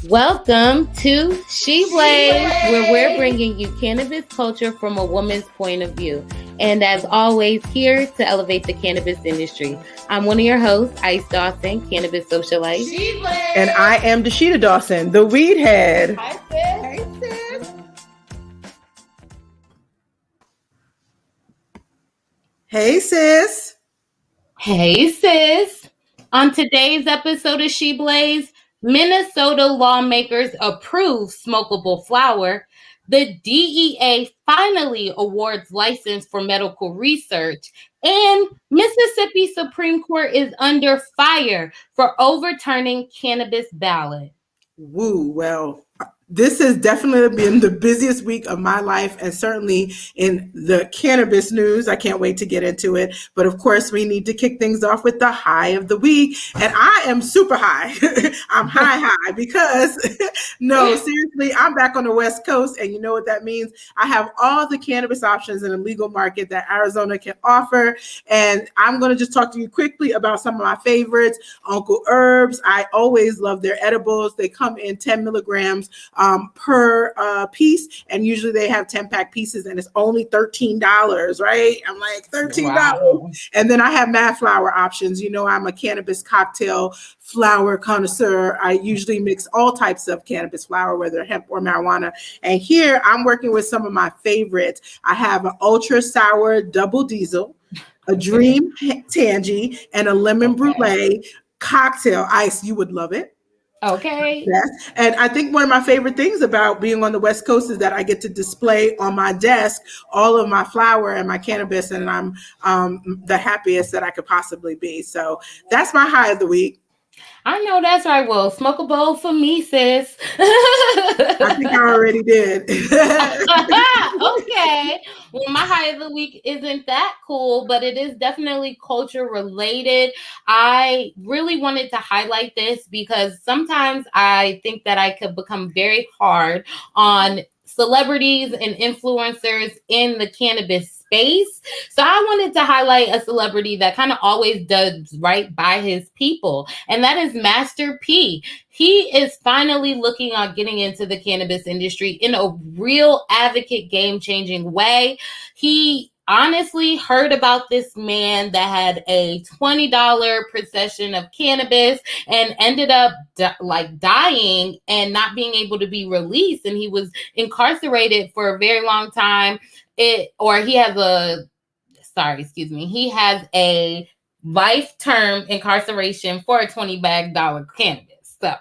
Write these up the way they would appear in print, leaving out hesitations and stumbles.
Welcome to She Blaze, where we're bringing you cannabis culture from a woman's point of view. And as always, here to elevate the cannabis industry. I'm one of your hosts, Ice Dawson, cannabis socialite. She Blaze. And I am Dashita Dawson, the weed head. Hi, sis. Hey, sis. Hey, sis. Hey, sis. On today's episode of She Blaze, Minnesota lawmakers approve smokable flower. The DEA finally awards license for medical research. And Mississippi Supreme Court is under fire for overturning cannabis ballot. Woo, well, this has definitely been the busiest week of my life, and certainly in the cannabis news. I can't wait to get into it. But of course, we need to kick things off with the high of the week. And I am super high. I'm high because, no, seriously, I'm back on the West Coast. And you know what that means? I have all the cannabis options in the legal market that Arizona can offer. And I'm going to just talk to you quickly about some of my favorites. Uncle Herbs. I always love their edibles. They come in 10 milligrams per piece, and usually they have 10-pack pieces, and it's only $13, right? I'm like, $13. Wow. And then I have mad flower options. You know, I'm a cannabis cocktail flower connoisseur. I usually mix all types of cannabis flower, whether hemp or marijuana. And here I'm working with some of my favorites. I have an ultra sour double diesel, a dream Tangie, and a lemon brulee cocktail. Ice, you would love it. Okay. Yes. And I think one of my favorite things about being on the West Coast is that I get to display on my desk all of my flower and my cannabis, and I'm the happiest that I could possibly be. So that's my high of the week. I know that's right. Well, smoke a bowl for me, sis. I think I already did. Okay. Well, my high of the week isn't that cool, but it is definitely culture related. I really wanted to highlight this because sometimes I think that I could become very hard on celebrities and influencers in the cannabis space. So I wanted to highlight a celebrity that kind of always does right by his people, and that is Master P. He is finally looking at getting into the cannabis industry in a real advocate, game-changing way. He honestly heard about this man that had a $20 possession of cannabis and ended up dying and not being able to be released. And he was incarcerated for a very long time. He has a life term incarceration for a $20 cannabis. So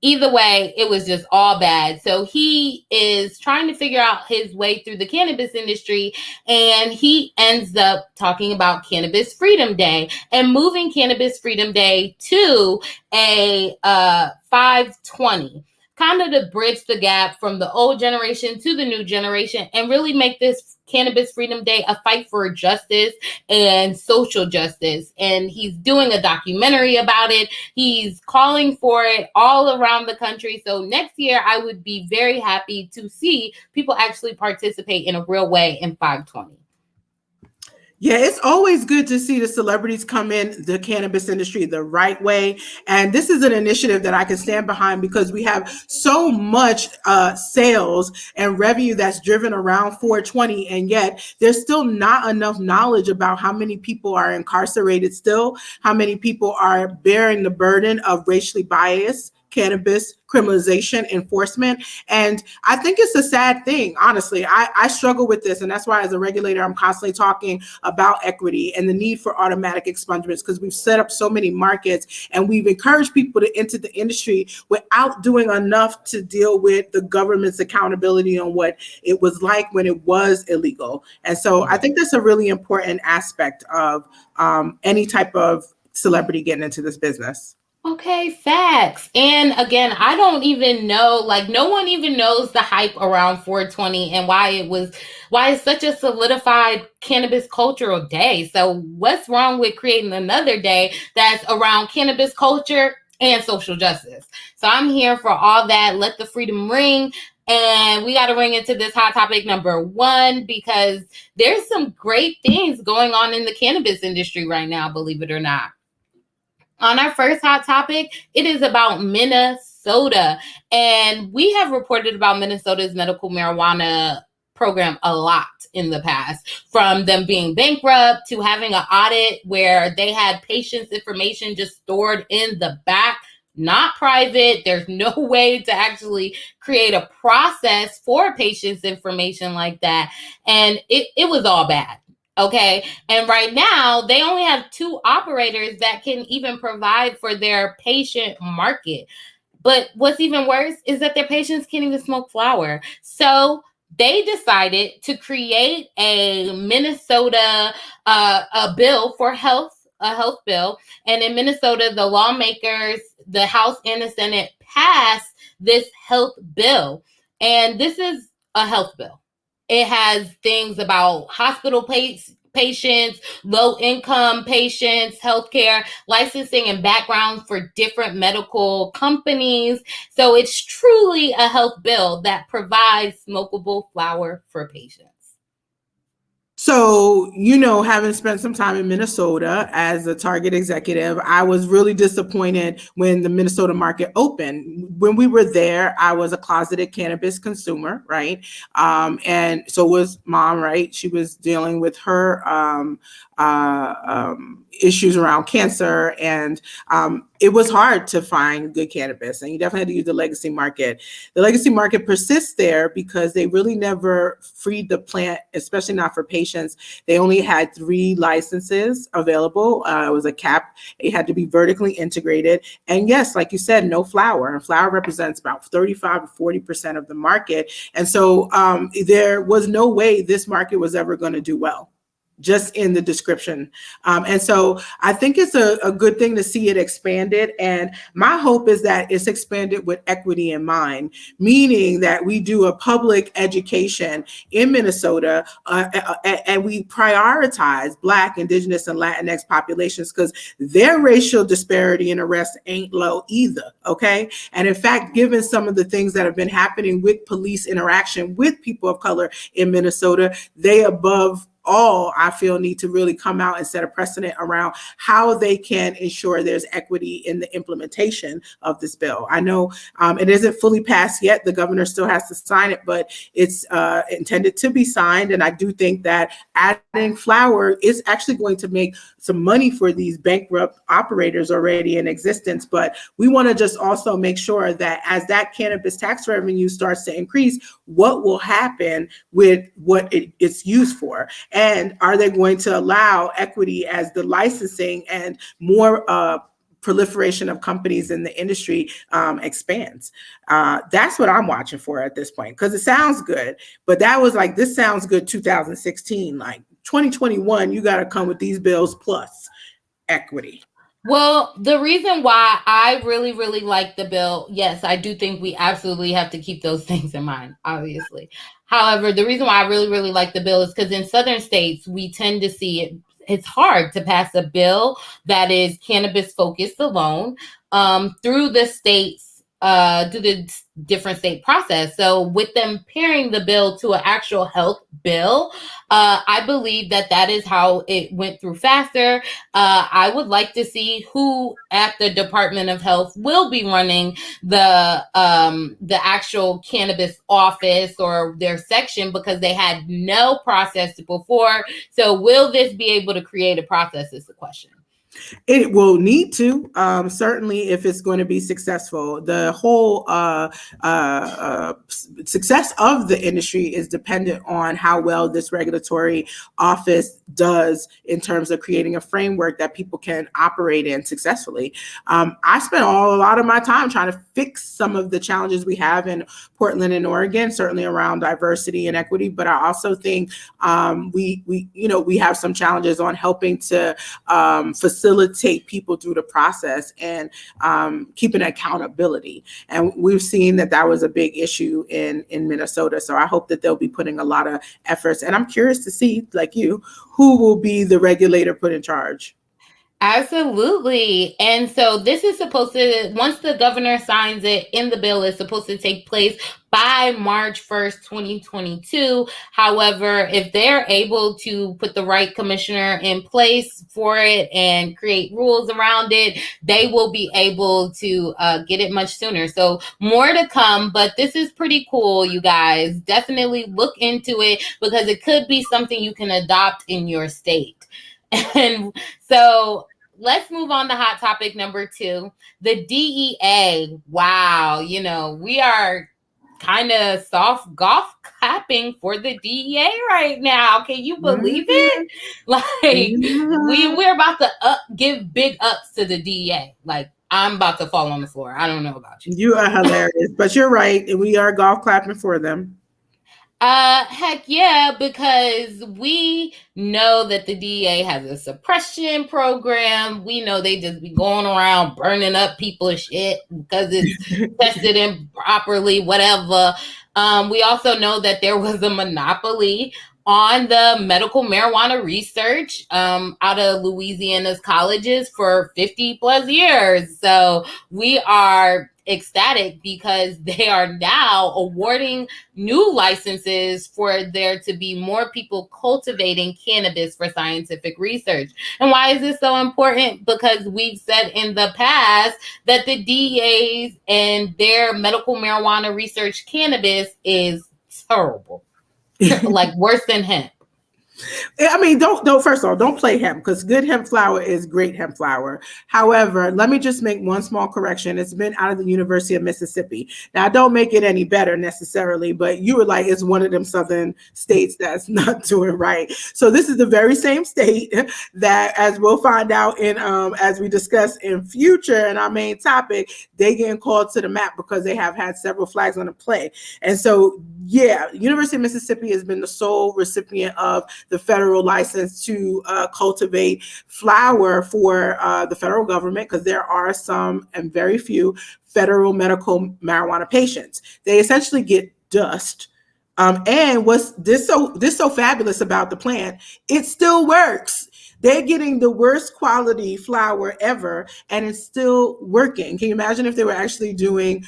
either way, it was just all bad. So he is trying to figure out his way through the cannabis industry, and he ends up talking about Cannabis Freedom Day and moving Cannabis Freedom Day to a 5/20. Kind of to bridge the gap from the old generation to the new generation and really make this Cannabis Freedom Day a fight for justice and social justice. And he's doing a documentary about it. He's calling for it all around the country. So next year, I would be very happy to see people actually participate in a real way in 5/20. Yeah, it's always good to see the celebrities come in the cannabis industry the right way. And this is an initiative that I can stand behind because we have so much sales and revenue that's driven around 420. And yet there's still not enough knowledge about how many people are incarcerated still, how many people are bearing the burden of racially biased cannabis criminalization enforcement. And I think it's a sad thing. Honestly, I struggle with this. And that's why as a regulator, I'm constantly talking about equity and the need for automatic expungements, because we've set up so many markets and we've encouraged people to enter the industry without doing enough to deal with the government's accountability on what it was like when it was illegal. And so I think that's a really important aspect of any type of celebrity getting into this business. Okay, facts. And again, I don't even know, no one even knows the hype around 420 and why it's such a solidified cannabis cultural day. So what's wrong with creating another day that's around cannabis culture and social justice? So I'm here for all that. Let the freedom ring. And we got to ring into this hot topic number 1, because there's some great things going on in the cannabis industry right now, believe it or not. On our first hot topic, it is about Minnesota. Minnesota. And we have reported about Minnesota's medical marijuana program a lot in the past, from them being bankrupt to having an audit where they had patients' information just stored in the back, not private. There's no way to actually create a process for patients' information like that. And it was all bad. Okay. And right now, they only have 2 operators that can even provide for their patient market. But what's even worse is that their patients can't even smoke flower. So they decided to create a Minnesota a bill for health, a health bill. And in Minnesota, the lawmakers, the House and the Senate passed this health bill. And this is a health bill. It has things about hospital patients, low-income patients, healthcare, licensing and backgrounds for different medical companies. So it's truly a health bill that provides smokable flower for patients. So, having spent some time in Minnesota as a Target executive, I was really disappointed when the Minnesota market opened. When we were there, I was a closeted cannabis consumer, right? And so was Mom, right? She was dealing with her issues around cancer, and it was hard to find good cannabis, and you definitely had to use the legacy market. The legacy market persists there because they really never freed the plant, especially not for patients. They only had 3 licenses available. It was a cap. It had to be vertically integrated. And yes, like you said, no flower. And flower represents about 35 to 40% of the market. And so there was no way this market was ever going to do well, just in the description. And so I think it's a good thing to see it expanded. And my hope is that it's expanded with equity in mind, meaning that we do a public education in Minnesota and we prioritize Black, Indigenous, and Latinx populations, because their racial disparity in arrest ain't low either, okay? And in fact, given some of the things that have been happening with police interaction with people of color in Minnesota, they above all, I feel, need to really come out and set a precedent around how they can ensure there's equity in the implementation of this bill. I know it isn't fully passed yet. The governor still has to sign it, but it's intended to be signed. And I do think that adding flower is actually going to make some money for these bankrupt operators already in existence. But we want to just also make sure that as that cannabis tax revenue starts to increase, what will happen with what it's used for? And are they going to allow equity as the licensing and more proliferation of companies in the industry expands? That's what I'm watching for at this point, because it sounds good. But that was like, this sounds good 2016. Like 2021, you got to come with these bills plus equity. Well, the reason why I really, really like the bill, yes, I do think we absolutely have to keep those things in mind, obviously. However, the reason why I really, really like the bill is because in southern states, we tend to see it. It's hard to pass a bill that is cannabis focused alone through the states, through the different state process. So with them pairing the bill to an actual health bill, I believe that is how it went through faster. I would like to see who at the Department of Health will be running the actual cannabis office or their section, because they had no process before. So will this be able to create a process is the question. It will need to, certainly, if it's going to be successful. The whole success of the industry is dependent on how well this regulatory office does in terms of creating a framework that people can operate in successfully. I spent a lot of my time trying to fix some of the challenges we have in Portland and Oregon, certainly around diversity and equity. But I also think we have some challenges on helping to facilitate people through the process and keeping accountability. And we've seen that was a big issue in Minnesota. So I hope that they'll be putting a lot of efforts. And I'm curious to see, like you, who will be the regulator put in charge. Absolutely. And so this is supposed to, once the governor signs it in the bill, is supposed to take place by March 1st, 2022. However, if they're able to put the right commissioner in place for it and create rules around it, they will be able to get it much sooner. So more to come, but this is pretty cool, you guys. Definitely look into it because it could be something you can adopt in your state. And so let's move on to hot topic number 2, the DEA. Wow, we are kind of soft golf clapping for the DEA right now. Can you believe it? Like we're about to give big ups to the DEA. Like I'm about to fall on the floor. I don't know about you. You are hilarious, but you're right, and we are golf clapping for them. Heck yeah, because we know that the DEA has a suppression program. We know they just be going around burning up people's shit because it's tested improperly, whatever. We also know that there was a monopoly on the medical marijuana research out of Louisiana's colleges for 50 plus years. So we are ecstatic because they are now awarding new licenses for there to be more people cultivating cannabis for scientific research. And why is this so important? Because we've said in the past that the DEAs and their medical marijuana research cannabis is terrible. Like worse than hemp. I mean, don't first of all, don't play hemp, because good hemp flower is great hemp flower. However, let me just make one small correction. It's been out of the University of Mississippi. Now, don't make it any better necessarily, but you were like, it's one of them southern states that's not doing right. So this is the very same state that, as we'll find out in as we discuss in future in our main topic, they getting called to the map because they have had several flags on the play. And so, yeah, University of Mississippi has been the sole recipient of the federal license to cultivate flower for the federal government, because there are some and very few federal medical marijuana patients. They essentially get dust. And what's this so fabulous about the plant? It still works. They're getting the worst quality flower ever, and it's still working. Can you imagine if they were actually doing,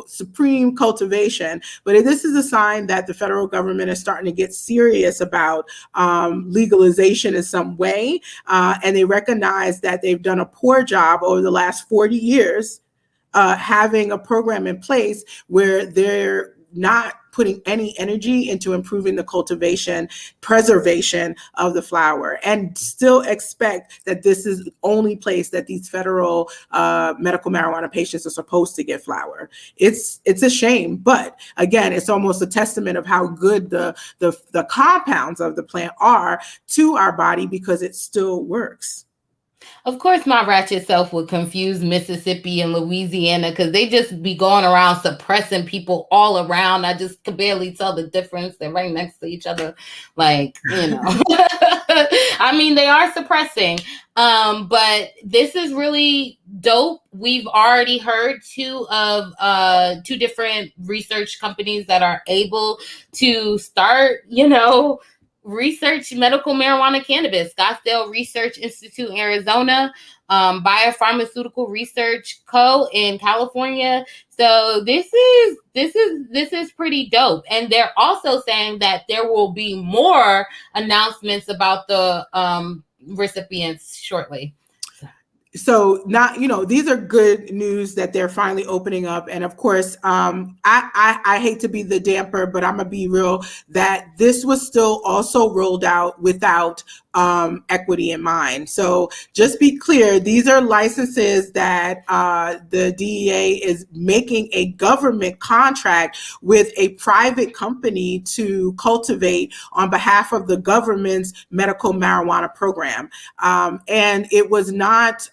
supreme cultivation? But this is a sign that the federal government is starting to get serious about legalization in some way, and they recognize that they've done a poor job over the last 40 years having a program in place where they're not putting any energy into improving the cultivation, preservation of the flower, and still expect that this is the only place that these federal medical marijuana patients are supposed to get flower. It's a shame, but again, it's almost a testament of how good the compounds of the plant are to our body, because it still works. Of course, my ratchet self would confuse Mississippi and Louisiana because they just be going around suppressing people all around. I just could barely tell the difference. They're right next to each other. Like, I mean, they are suppressing. But this is really dope. We've already heard two different research companies that are able to start, research medical marijuana cannabis. Scottsdale Research Institute in Arizona, Biopharmaceutical Research Co. in California. So this is pretty dope. And they're also saying that there will be more announcements about the recipients shortly. So these are good news that they're finally opening up. And of course, I hate to be the damper, but I'm gonna be real that this was still also rolled out without equity in mind. So just be clear, these are licenses that the DEA is making a government contract with a private company to cultivate on behalf of the government's medical marijuana program. And it was not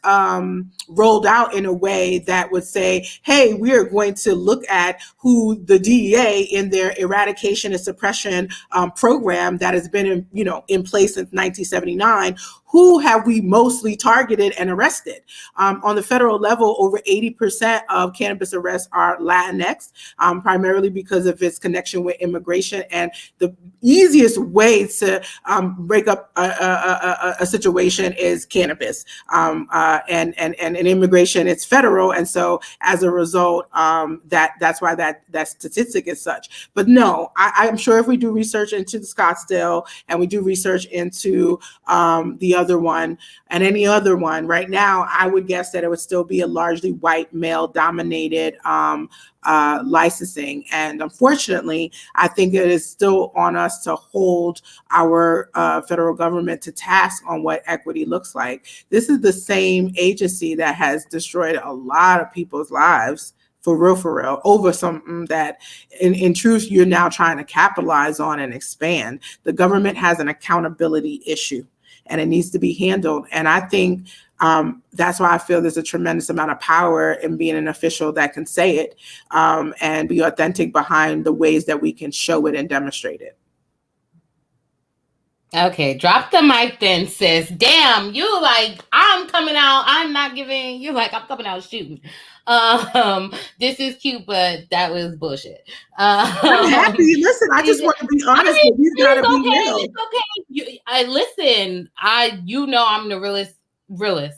rolled out in a way that would say, hey, we are going to look at who the DEA in their eradication and suppression program that has been in place since 1979, who have we mostly targeted and arrested? On the federal level, over 80% of cannabis arrests are Latinx, primarily because of its connection with immigration. And the easiest way to break up a situation is cannabis. And in immigration, it's federal. And so as a result, that's why that statistic is such. But no, I'm sure if we do research into the Scottsdale and we do research into the other one and any other one, right now, I would guess that it would still be a largely white male dominated licensing. And unfortunately, I think it is still on us to hold our federal government to task on what equity looks like. This is the same agency that has destroyed a lot of people's lives, for real, over something that in truth, you're now trying to capitalize on and expand. The government has an accountability issue and it needs to be handled. And I think that's why I feel there's a tremendous amount of power in being an official that can say it and be authentic behind the ways that we can show it and demonstrate it. Okay, drop the mic then, sis. Damn, you like, I'm coming out. I'm not giving. You like, I'm coming out shooting. This is cute, but that was bullshit. I'm happy. Listen, I just want to be honest. But we've got to be real. It's okay. You know, I'm the realist,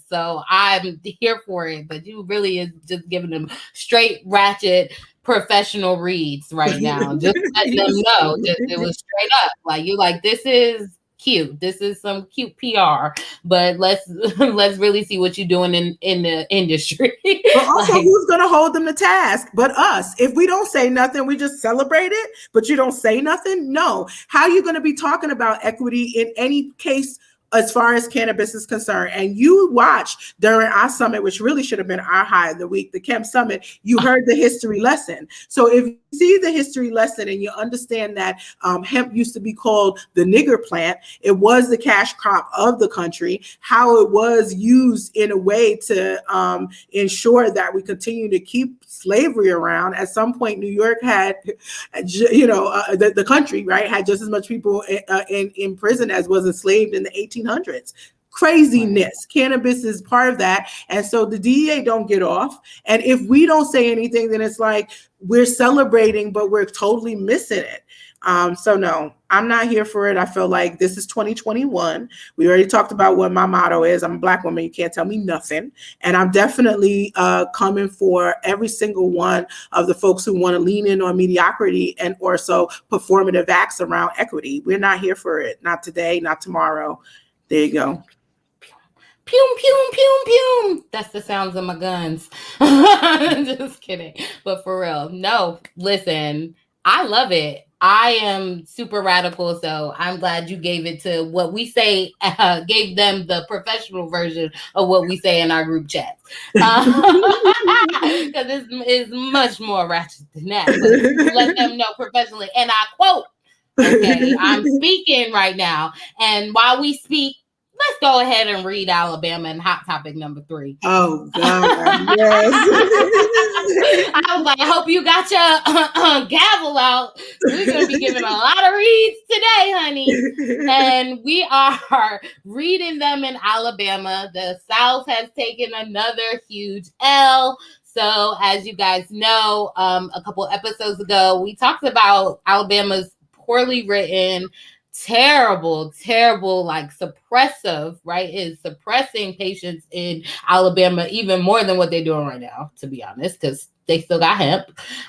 so I'm here for it. But you really is just giving them straight ratchet professional reads right now. Just let them know that it was straight up. Like, you like, this is cute. This is some cute PR, but let's really see what you're doing in the industry. But also, like, who's gonna hold them to task but us? If we don't say nothing, we just celebrate it, but you don't say nothing. No, how are you gonna be talking about equity in any case as far as cannabis is concerned? And you watched during our summit, which really should have been our high of the week, the Chem Summit, you heard the history lesson. So if you see the history lesson and you understand that hemp used to be called the nigger plant, it was the cash crop of the country, how it was used in a way to ensure that we continue to keep slavery around. At some point, New York had, the country, right, had just as much people in prison as was enslaved in the 1800s. Craziness. Right. Cannabis is part of that. And so the DEA don't get off. And if we don't say anything, then it's like we're celebrating, but we're totally missing it. So no, I'm not here for it. I feel like this is 2021. We already talked about what my motto is. I'm a Black woman. You can't tell me nothing. And I'm definitely coming for every single one of the folks who want to lean in on mediocrity and also performative acts around equity. We're not here for it. Not today, not tomorrow. There you go. Pew, pew, pew, pew. That's the sounds of my guns. Just kidding. But for real, no, listen, I love it. I am super radical, so I'm glad you gave it to what we say, gave them the professional version of what we say in our group chat. Because it's much more ratchet than that. But let them know professionally. And I quote, okay, I'm speaking right now. And while we speak, let's go ahead and read Alabama and Hot Topic number 3. Oh, God, yes. I was like, I hope you got your gavel out. We're going to be giving a lot of reads today, honey. And we are reading them in Alabama. The South has taken another huge L. So as you guys know, a couple episodes ago, we talked about Alabama's poorly written, terrible, like suppressive, right? Is suppressing patients in Alabama even more than what they're doing right now, to be honest, because they still got hemp.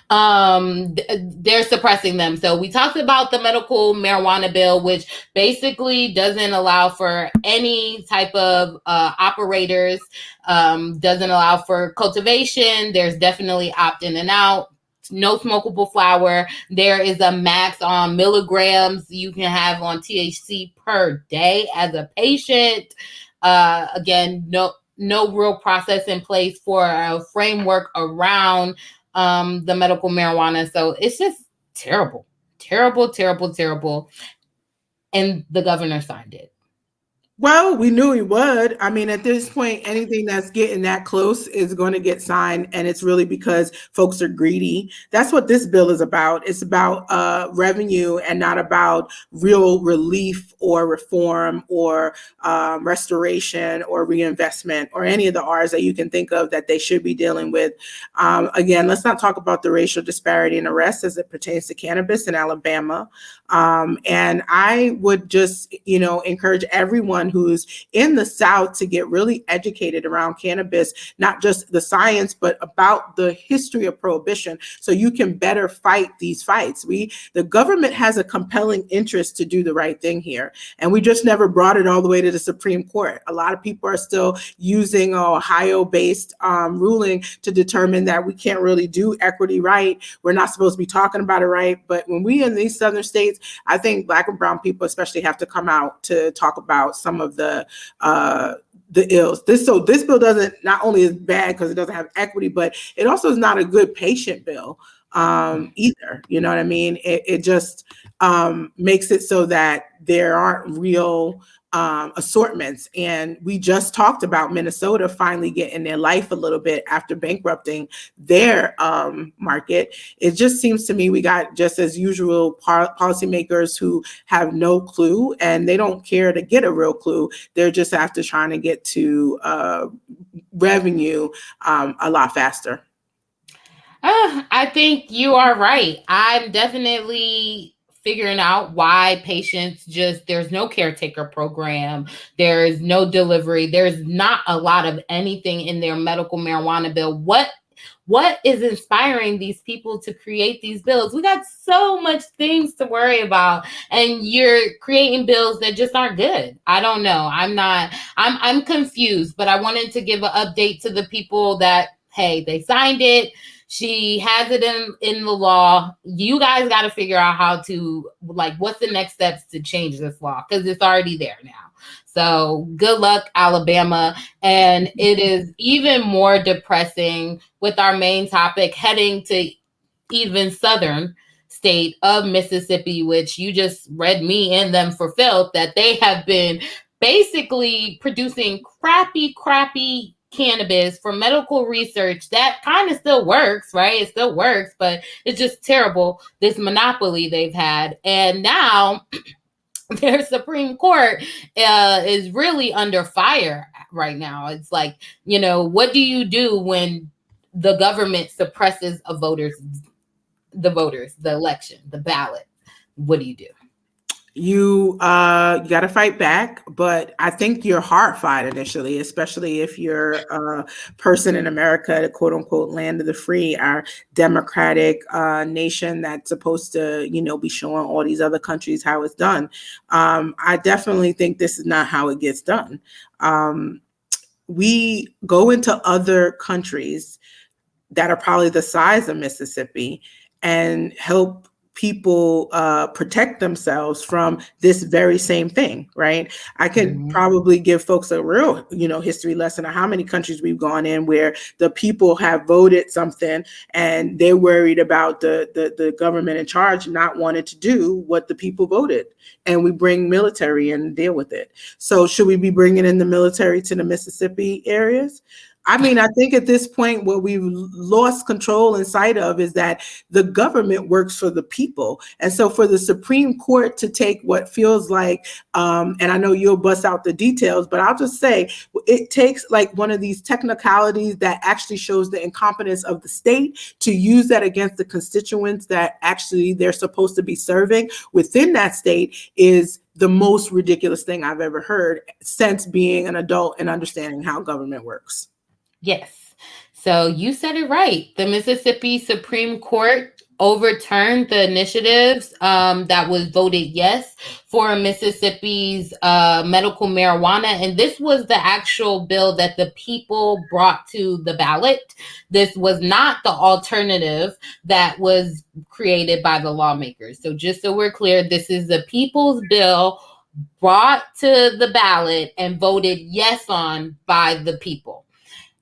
They're suppressing them. So we talked about the medical marijuana bill, which basically doesn't allow for any type of operators, doesn't allow for cultivation. There's definitely opt-in and out. No smokable flower. There is a max on milligrams you can have on THC per day as a patient. Again, no real process in place for a framework around the medical marijuana. So it's just terrible. And the governor signed it. Well, we knew he would. I mean, at this point, anything that's getting that close is going to get signed, and it's really because folks are greedy. That's what this bill is about. It's about revenue and not about real relief or reform or restoration or reinvestment or any of the R's that you can think of that they should be dealing with. Again, let's not talk about the racial disparity in arrests as it pertains to cannabis in Alabama. And I would just, encourage everyone who's in the South to get really educated around cannabis, not just the science, but about the history of prohibition, so you can better fight these fights. The government has a compelling interest to do the right thing here, and we just never brought it all the way to the Supreme Court. A lot of people are still using Ohio-based ruling to determine that we can't really do equity right. We're not supposed to be talking about it right. But when we in these southern states, I think Black and brown people especially have to come out to talk about some of the ills. This bill doesn't, not only is bad because it doesn't have equity, but it also is not a good patient bill either. You know what I mean? It just makes it so that there aren't real assortments. And we just talked about Minnesota finally getting their life a little bit after bankrupting their market. It just seems to me we got, just as usual, policymakers who have no clue, and they don't care to get a real clue. They're just after trying to get to revenue a lot faster. I think you are right. I'm definitely figuring out why patients there's no caretaker program, there's no delivery, there's not a lot of anything in their medical marijuana bill. What is inspiring these people to create these bills? We got so much things to worry about, and you're creating bills that just aren't good. I don't know. I'm confused, but I wanted to give an update to the people that, hey, they signed it. She has it in the law. You guys got to figure out how to, what's the next steps to change this law? Because it's already there now. So good luck, Alabama. And it is even more depressing with our main topic heading to even southern state of Mississippi, which you just read me and them for filth, that they have been basically producing crappy cannabis for medical research that kind of still works, right? It still works, but it's just terrible, this monopoly they've had. And now their Supreme Court is really under fire right now. It's like, what do you do when the government suppresses the election, the ballot? What do you do? You got to fight back, but I think you're horrified initially, especially if you're a person in America, the quote unquote land of the free, our democratic nation that's supposed to, be showing all these other countries how it's done. I definitely think this is not how it gets done. We go into other countries that are probably the size of Mississippi and help people protect themselves from this very same thing, right? I could probably give folks a real, history lesson of how many countries we've gone in where the people have voted something and they're worried about the government in charge not wanting to do what the people voted. And we bring military in and deal with it. So should we be bringing in the military to the Mississippi areas? I mean, I think at this point, what we've lost control and sight of is that the government works for the people. And so for the Supreme Court to take what feels like, and I know you'll bust out the details, but I'll just say it takes one of these technicalities that actually shows the incompetence of the state to use that against the constituents that actually they're supposed to be serving within that state is the most ridiculous thing I've ever heard since being an adult and understanding how government works. Yes. So you said it right. The Mississippi Supreme Court overturned the initiatives that was voted yes for Mississippi's medical marijuana. And this was the actual bill that the people brought to the ballot. This was not the alternative that was created by the lawmakers. So just so we're clear, this is the people's bill brought to the ballot and voted yes on by the people.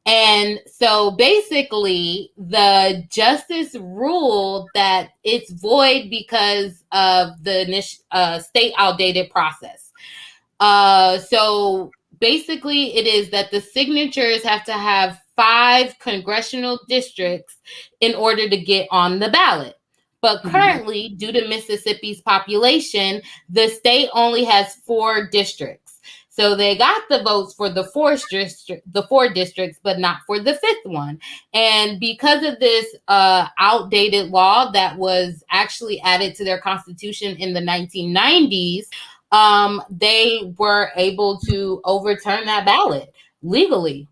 And so basically, the justice ruled that it's void because of the state outdated process. So basically, it is that the signatures have to have 5 congressional districts in order to get on the ballot. But currently, due to Mississippi's population, the state only has 4 districts. So they got the votes for the 4 districts, but not for the 5th one. And because of this outdated law that was actually added to their constitution in the 1990s, they were able to overturn that ballot legally.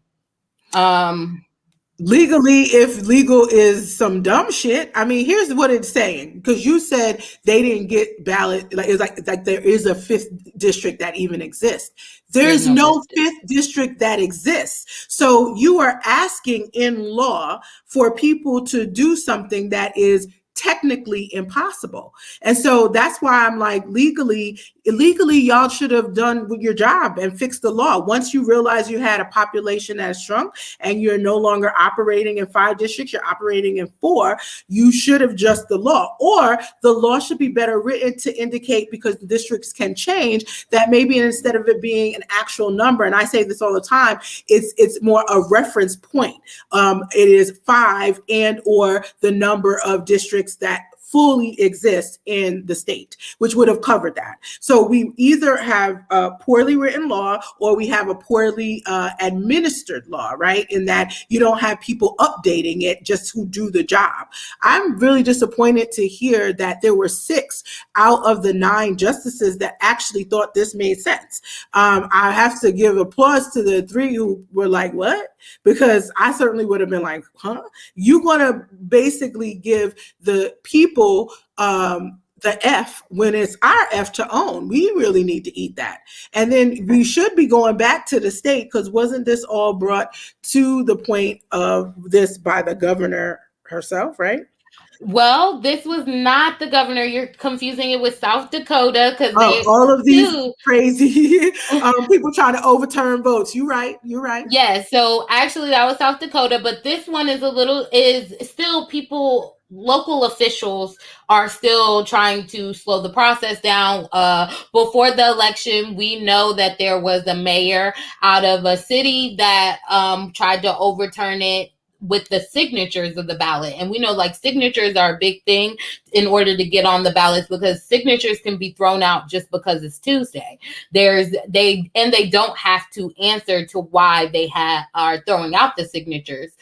Legally, if legal is some dumb shit. I mean, here's what it's saying, because you said they didn't get ballot, like it's like there is a 5th district that even exists. There's no 5th district that exists. So you are asking in law for people to do something that is technically impossible. And so that's why I'm like, illegally, y'all should have done your job and fixed the law. Once you realize you had a population that shrunk and you're no longer operating in 5 districts, you're operating in 4, you should have just the law. Or the law should be better written to indicate, because the districts can change, that maybe instead of it being an actual number, and I say this all the time, it's more a reference point. It is 5 and or the number of districts that fully exist in the state, which would have covered that. So we either have a poorly written law or we have a poorly administered law, right? In that you don't have people updating it just who do the job. I'm really disappointed to hear that there were 6 out of the 9 justices that actually thought this made sense. I have to give applause to the 3 who were like, what? Because I certainly would have been like, huh? You're going to basically give the people the F when it's our F to own. We really need to eat that. And then we should be going back to the state, because wasn't this all brought to the point of this by the governor herself, right? Well, this was not the governor. You're confusing it with South Dakota, because all of these crazy people trying to overturn votes. You're right. Yeah, so actually that was South Dakota, but this one is still people, local officials are still trying to slow the process down. Before the election, we know that there was a mayor out of a city that tried to overturn it with the signatures of the ballot. And we know like signatures are a big thing in order to get on the ballots, because signatures can be thrown out just because it's Tuesday. They don't have to answer to why they are throwing out the signatures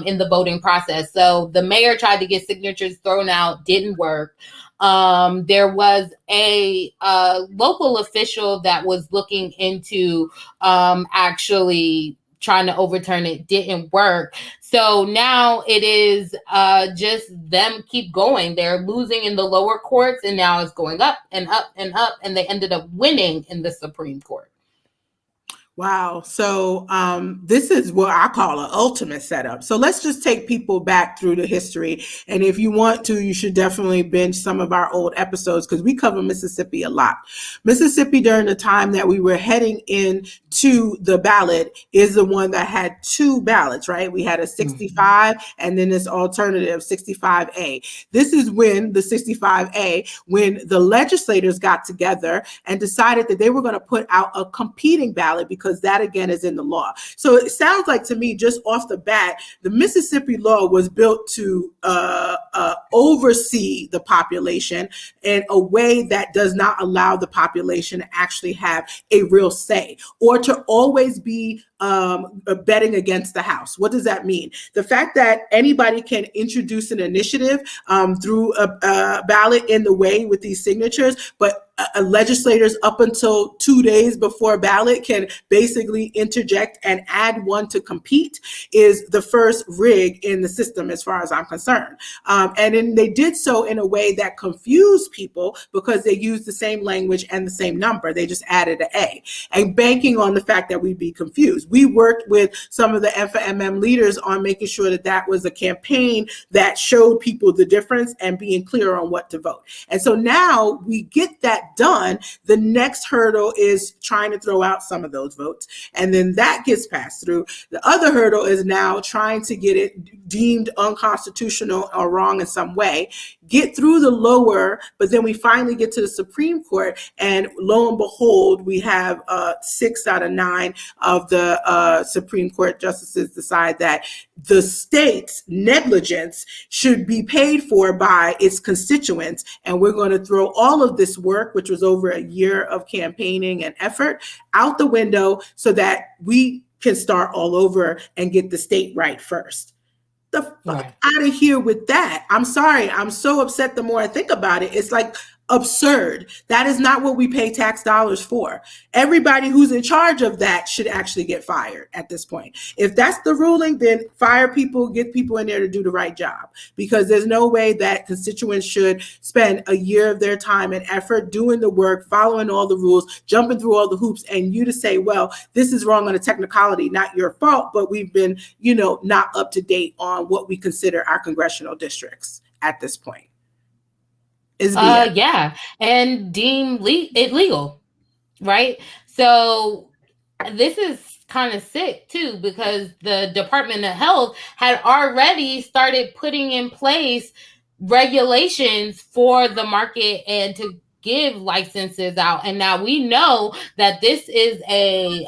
in the voting process. So the mayor tried to get signatures thrown out, didn't work. There was a local official that was looking into actually trying to overturn it, didn't work. So now it is just them keep going. They're losing in the lower courts, and now it's going up and up and up, and they ended up winning in the Supreme Court. Wow. So this is what I call an ultimate setup. So let's just take people back through the history. And if you want to, you should definitely binge some of our old episodes, because we cover Mississippi a lot. Mississippi, during the time that we were heading into the ballot, is the one that had 2 ballots, right? We had a 65 and then this alternative 65A. This is when the 65A, when the legislators got together and decided that they were going to put out a competing ballot, because that again is in the law. So it sounds like to me, just off the bat, the Mississippi law was built to oversee the population in a way that does not allow the population to actually have a real say, or to always be betting against the House. What does that mean? The fact that anybody can introduce an initiative through a ballot in the way with these signatures, but legislators up until 2 days before ballot can basically interject and add one to compete, is the first rig in the system as far as I'm concerned. And then they did so in a way that confused people, because they used the same language and the same number. They just added an A, and banking on the fact that we'd be confused. We worked with some of the FMM leaders on making sure that that was a campaign that showed people the difference and being clear on what to vote. And so now we get that done. The next hurdle is trying to throw out some of those votes. And then that gets passed through. The other hurdle is now trying to get it deemed unconstitutional or wrong in some way, get through the lower, but then we finally get to the Supreme Court, and lo and behold, we have 6 out of 9 of the Supreme Court justices decide that the state's negligence should be paid for by its constituents, and we're going to throw all of this work, which was over a year of campaigning and effort, out the window so that we can start all over and get the state right first. The fuck out of here with that. I'm sorry. I'm so upset the more I think about it. It's like absurd. That is not what we pay tax dollars for. Everybody who's in charge of that should actually get fired at this point. If that's the ruling, then fire people, get people in there to do the right job, because there's no way that constituents should spend a year of their time and effort doing the work, following all the rules, jumping through all the hoops, and you to say, well, this is wrong on a technicality, not your fault, but we've been, not up to date on what we consider our congressional districts at this point. And deem it legal, right? So this is kind of sick too, because the Department of Health had already started putting in place regulations for the market and to give licenses out. And now we know that this is a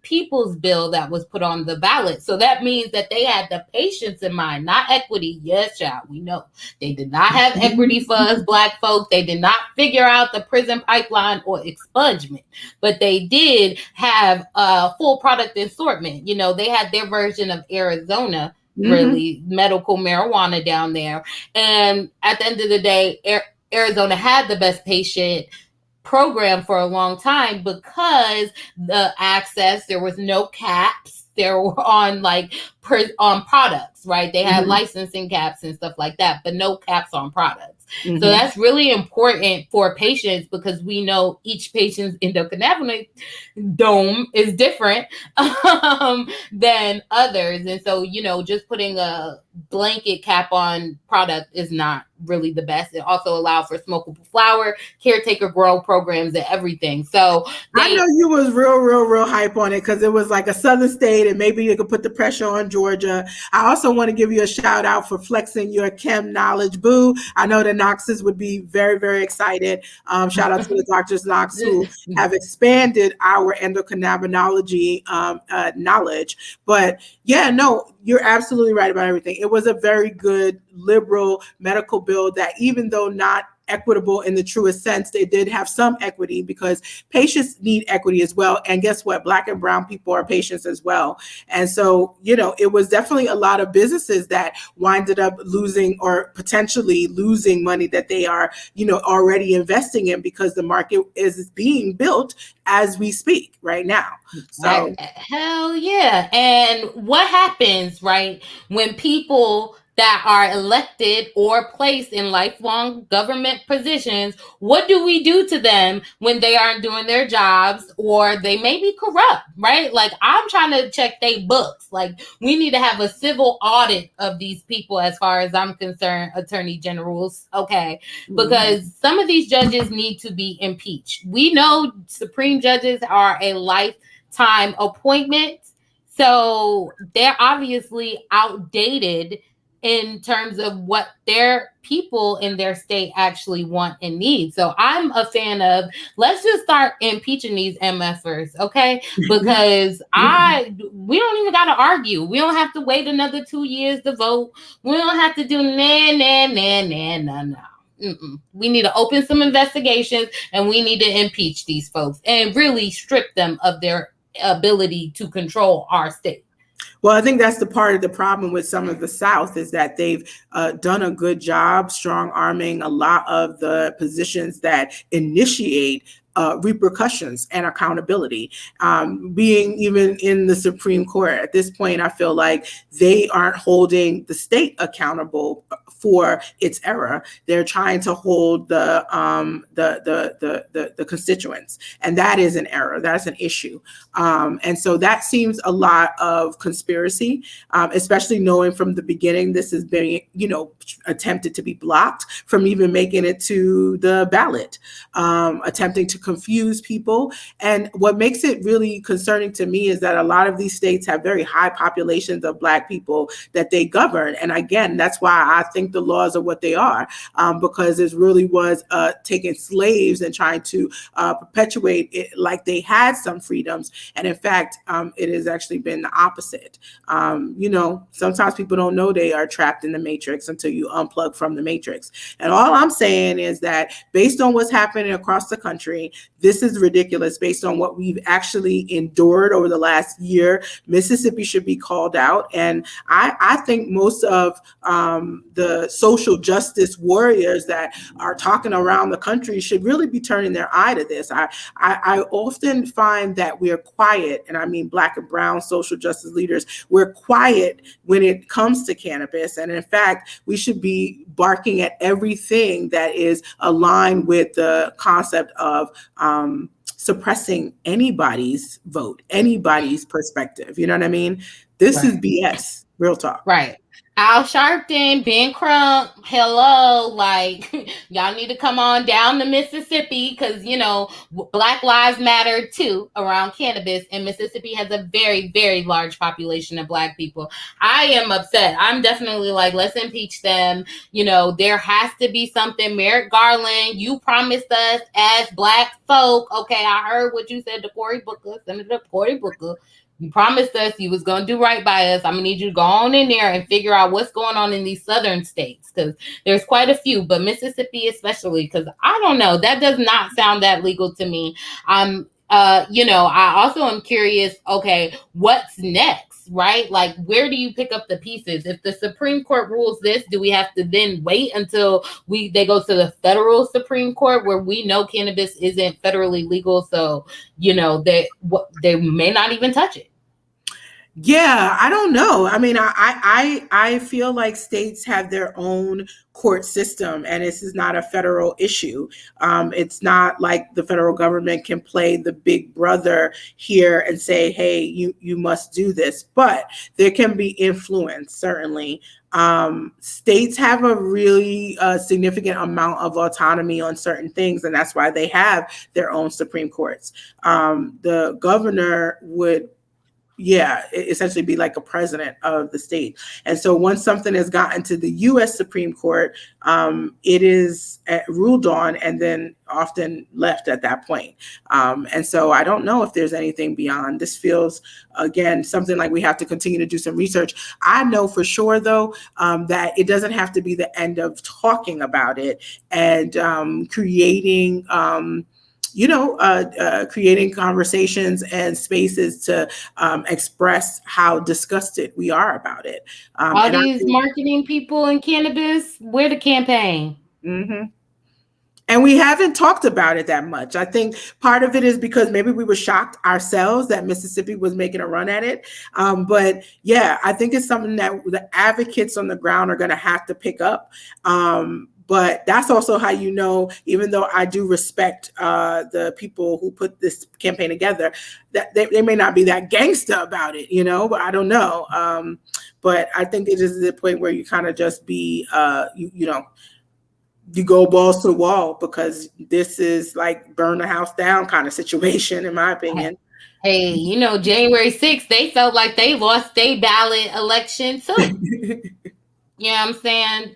people's bill that was put on the ballot. So that means that they had the patients in mind, not equity. Yes, child, we know. They did not have equity for us Black folks. They did not figure out the prison pipeline or expungement, but they did have a full product assortment. They had their version of Arizona, really, medical marijuana down there. And at the end of the day, Arizona had the best patient program for a long time because the access, there was no caps. There were on on products, right? They had licensing caps and stuff like that, but no caps on products. So that's really important for patients, because we know each patient's endocannabinoid dome is different than others. And so, just putting a blanket cap on product is not really the best. It also allowed for smokable flower, caretaker grow programs, and everything. So I know you was real hype on it because it was like a southern state, and maybe you could put the pressure on Georgia. I also want to give you a shout out for flexing your chem knowledge, boo. I know the Knoxes would be very, very excited. Shout out to the Doctors Knox who have expanded our endocannabinology knowledge. But yeah, no, you're absolutely right about everything. It was a very good liberal medical bill that, even though not equitable in the truest sense, they did have some equity, because patients need equity as well. And guess what? Black and brown people are patients as well. And so, it was definitely a lot of businesses that winded up losing or potentially losing money that they are, already investing in, because the market is being built as we speak right now. So hell yeah. And what happens, right, when people that are elected or placed in lifelong government positions, what do we do to them when they aren't doing their jobs or they may be corrupt, right? I'm trying to check their books. We need to have a civil audit of these people, as far as I'm concerned, attorney generals, okay? Because some of these judges need to be impeached. We know Supreme judges are a lifetime appointment, so they're obviously outdated in terms of what their people in their state actually want and need. So I'm a fan of, let's just start impeaching these MFers, okay? Because we don't even got to argue. We don't have to wait another 2 years to vote. We don't have to do no. We need to open some investigations, and we need to impeach these folks and really strip them of their ability to control our state. Well, I think that's the part of the problem with some of the South, is that they've done a good job strong arming a lot of the positions that initiate repercussions and accountability. Being even in the Supreme Court at this point, I feel like they aren't holding the state accountable for its error. They're trying to hold the constituents, and that is an error. That's an issue, and so that seems a lot of conspiracy, especially knowing from the beginning this is being, attempted to be blocked from even making it to the ballot, attempting to confuse people. And what makes it really concerning to me is that a lot of these states have very high populations of Black people that they govern. And again, that's why I think the laws are what they are, because it really was taking slaves and trying to perpetuate it like they had some freedoms. And in fact, it has actually been the opposite. Sometimes people don't know they are trapped in the matrix until you unplug from the matrix. And all I'm saying is that based on what's happening across the country, this is ridiculous based on what we've actually endured over the last year. Mississippi should be called out. And I think most of the social justice warriors that are talking around the country should really be turning their eye to this. I often find that we're quiet, and I mean Black and brown social justice leaders, we're quiet when it comes to cannabis. And in fact, we should be barking at everything that is aligned with the concept of suppressing anybody's vote, anybody's perspective. You know what I mean? This is BS, real talk. Right. Al Sharpton, Ben Crump, hello, like, y'all need to come on down to Mississippi because, Black Lives Matter too around cannabis, and Mississippi has a very, very large population of Black people. I am upset. I'm definitely like, let's impeach them. There has to be something. Merrick Garland, you promised us as Black folk. Okay, I heard what you said to Cory Booker, Senator Cory Booker. You promised us you was going to do right by us. I'm going to need you to go on in there and figure out what's going on in these southern states, because there's quite a few, but Mississippi especially, because I don't know. That does not sound that legal to me. I also am curious, okay, what's next? Right? Like, where do you pick up the pieces? If the Supreme Court rules this, do we have to then wait until they go to the federal Supreme Court, where we know cannabis isn't federally legal? So, they may not even touch it. Yeah, I don't know. I mean, I feel like states have their own court system, and this is not a federal issue. It's not like the federal government can play the big brother here and say, hey, you must do this. But there can be influence, certainly. States have a really significant amount of autonomy on certain things, and that's why they have their own Supreme Courts. The governor would essentially be like a president of the state. And so once something has gotten to the U.S. Supreme Court, it is ruled on and then often left at that point. And so I don't know if there's anything beyond. This feels, again, something like we have to continue to do some research. I know for sure, though, that it doesn't have to be the end of talking about it and creating creating conversations and spaces to express how disgusted we are about it. All these marketing people in cannabis, where the campaign? Mm-hmm. And we haven't talked about it that much. I think part of it is because maybe we were shocked ourselves that Mississippi was making a run at it. But yeah, I think it's something that the advocates on the ground are going to have to pick up. But that's also how even though I do respect the people who put this campaign together, that they may not be that gangsta about it, but I don't know. But I think it is the point where you kind of just be, you go balls to the wall, because this is like burn the house down kind of situation, in my opinion. Hey, January 6th, they felt like they lost their ballot election too. You know what I'm saying?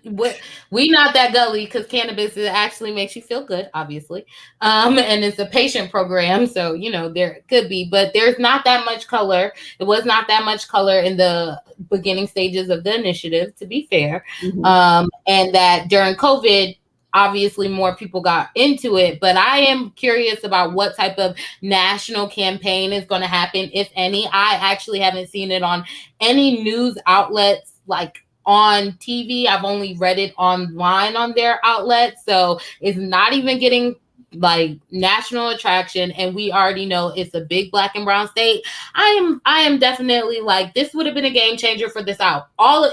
We not that gully, because cannabis actually makes you feel good, obviously. And it's a patient program. So, there could be, but there's not that much color. It was not that much color in the beginning stages of the initiative, to be fair. Mm-hmm. And that during COVID, obviously more people got into it. But I am curious about what type of national campaign is going to happen, if any. I actually haven't seen it on any news outlets, like on TV. I've only read it online on their outlets, so it's not even getting like national attraction, and we already know it's a big Black and brown state. I am definitely like, this would have been a game changer for the South.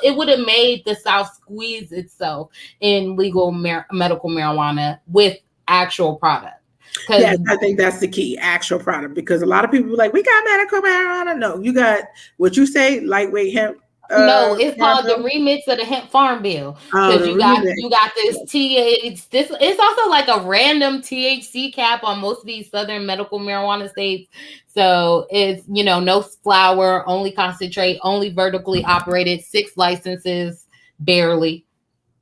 It would have made the South squeeze itself in legal medical marijuana with actual product. Yes, I think that's the key, actual product, because a lot of people are like, we got medical marijuana. No, you got what you say, lightweight hemp. No, it's called the Marvel? remix of the Hemp Farm Bill Oh, because the you got remix. this THC. This it's also like a random THC cap on most of these southern medical marijuana states. So it's no flower, only concentrate, only vertically operated, 6 licenses, barely.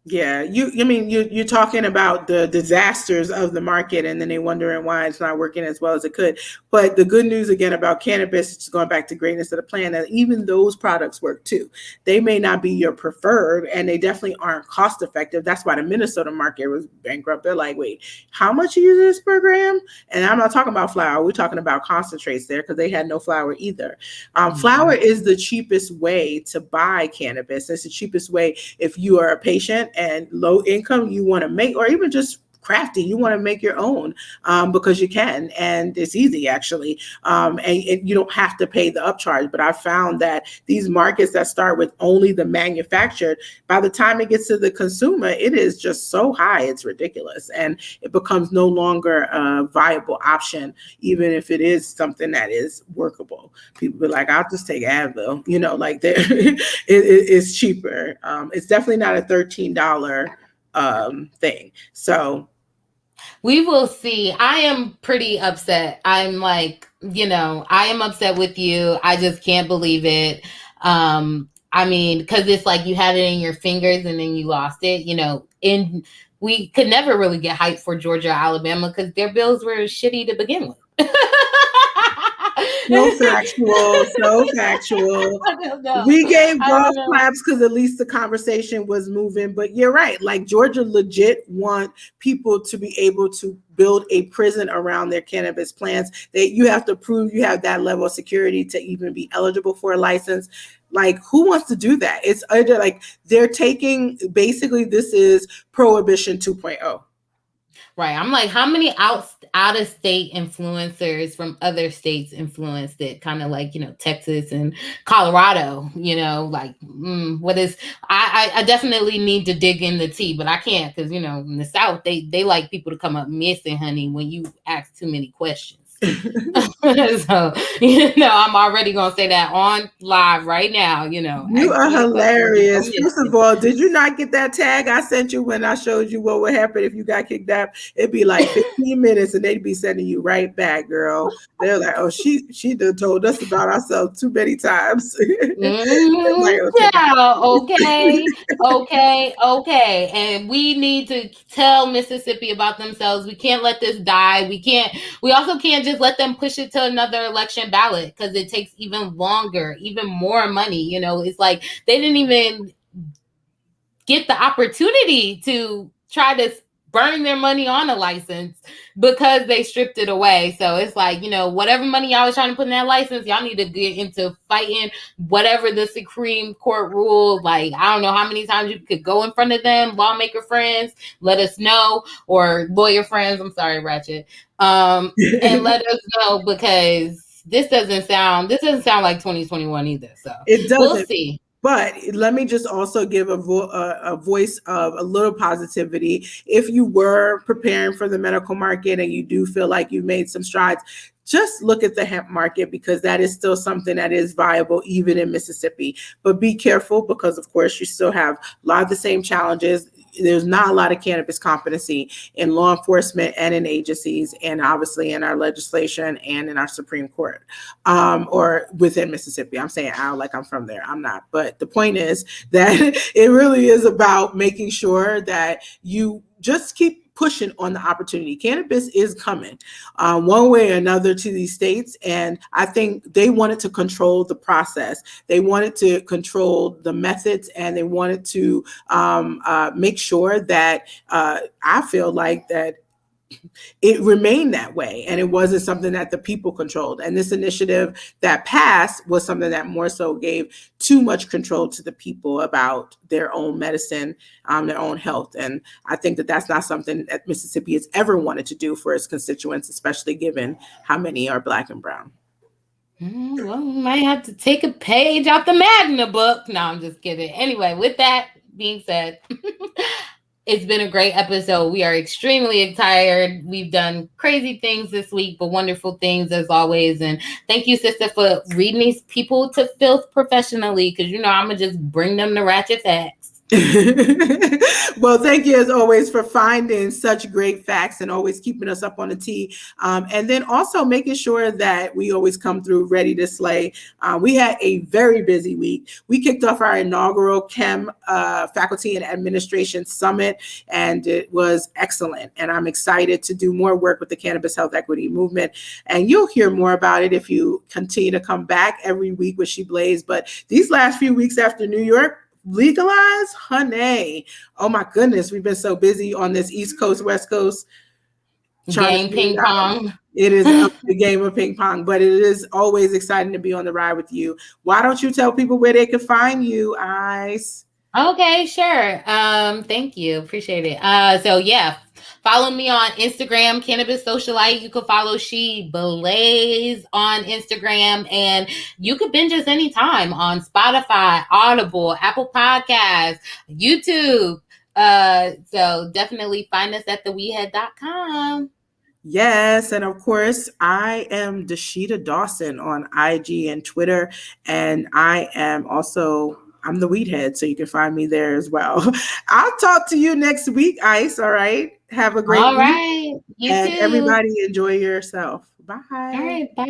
Yeah, I mean, you're talking about the disasters of the market, and then they wondering why it's not working as well as it could. But the good news again about cannabis, just going back to greatness of the plant, that even those products work too. They may not be your preferred, and they definitely aren't cost effective. That's why the Minnesota market was bankrupt. They're like, wait, how much you use this per gram? And I'm not talking about flour. We're talking about concentrates there because they had no flour either. Flour is the cheapest way to buy cannabis. It's the cheapest way if you are a patient and low income, you want to make, or even just crafty, you want to make your own because you can, and it's easy actually, and you don't have to pay the upcharge. But I found that these markets that start with only the manufactured, by the time it gets to the consumer, it is just so high, it's ridiculous, and it becomes no longer a viable option, even if it is something that is workable. People be like, I'll just take Advil, like it's cheaper. It's definitely not a $13 thing. So We will see. I am pretty upset. I'm like, I am upset with you. I just can't believe it. I mean, because it's like you had it in your fingers and then you lost it, and we could never really get hyped for Georgia or Alabama because their bills were shitty to begin with. so factual, so factual. I don't know. We gave I golf don't know. claps because at least the conversation was moving. But you're right. Like Georgia legit want people to be able to build a prison around their cannabis plants. That you have to prove you have that level of security to even be eligible for a license. Like, who wants to do that? It's like they're taking, basically, this is Prohibition 2.0. Right. I'm like, how many out of state influencers from other states influenced it? Kind of like, Texas and Colorado, like what is I definitely need to dig in the tea, but I can't because in the South they like people to come up missing, honey, when you ask too many questions. So I'm already gonna say that on live right now. You are hilarious. First of all, did you not get that tag I sent you when I showed you what would happen if you got kicked out? It'd be like 15 minutes and they'd be sending you right back, girl. They're like, oh, she done told us about ourselves too many times. Like, okay. And we need to tell Mississippi about themselves. We can't let this die. We also can't just let them push it to another election ballot because it takes even longer, even more money. It's like they didn't even get the opportunity to try to burn their money on a license because they stripped it away. So it's like, whatever money y'all was trying to put in that license, y'all need to get into fighting whatever the Supreme Court ruled. Like, I don't know how many times you could go in front of them, lawmaker friends, let us know, or lawyer friends. I'm sorry, Ratchet. And let us know because this doesn't sound like 2021 either. So it doesn't. We'll see. But let me just also give a voice of a little positivity. If you were preparing for the medical market and you do feel like you've made some strides, just look at the hemp market because that is still something that is viable even in Mississippi. But be careful because, of course, you still have a lot of the same challenges. There's not a lot of cannabis competency in law enforcement and in agencies, and obviously in our legislation and in our Supreme Court, or within Mississippi. I'm saying out like I'm from there. I'm not. But the point is that it really is about making sure that you just keep pushing on the opportunity. Cannabis is coming one way or another to these states. And I think they wanted to control the process. They wanted to control the methods, and they wanted to make sure that I feel like that it remained that way, and it wasn't something that the people controlled. And this initiative that passed was something that more so gave too much control to the people about their own medicine, their own health. And I think that that's not something that Mississippi has ever wanted to do for its constituents, especially given how many are Black and brown. Well, we might have to take a page out the Magna book. No, I'm just kidding. Anyway, with that being said, It's been a great episode. We are extremely tired. We've done crazy things this week, but wonderful things as always. And thank you, sister, for reading these people to filth professionally, because I'm going to just bring them the ratchet facts. Well, thank you as always for finding such great facts and always keeping us up on the tee. And then also making sure that we always come through ready to slay. We had a very busy week. We kicked off our inaugural Chem Faculty and Administration Summit, and it was excellent. And I'm excited to do more work with the Cannabis Health Equity Movement. And you'll hear more about it if you continue to come back every week with She Blaze. But these last few weeks after New York legalize, honey, oh my goodness, we've been so busy on this East Coast, West Coast game ping pong. It is a game of ping pong, but it is always exciting to be on the ride with you. Why don't you tell people where they can find you, Ice? Okay, sure. Thank you. Appreciate it. So yeah, follow me on Instagram, Cannabis Socialite. You can follow She Blaze on Instagram, and you could binge us anytime on Spotify, Audible, Apple Podcasts, YouTube. So definitely find us at theweehead.com. Yes, and of course, I am Dashita Dawson on IG and Twitter, and I am also I'm the Weed Head, so you can find me there as well. I'll talk to you next week, Ice. All right. Have a great week. All right. You and too. everybody enjoy yourself. Bye. All right. Bye.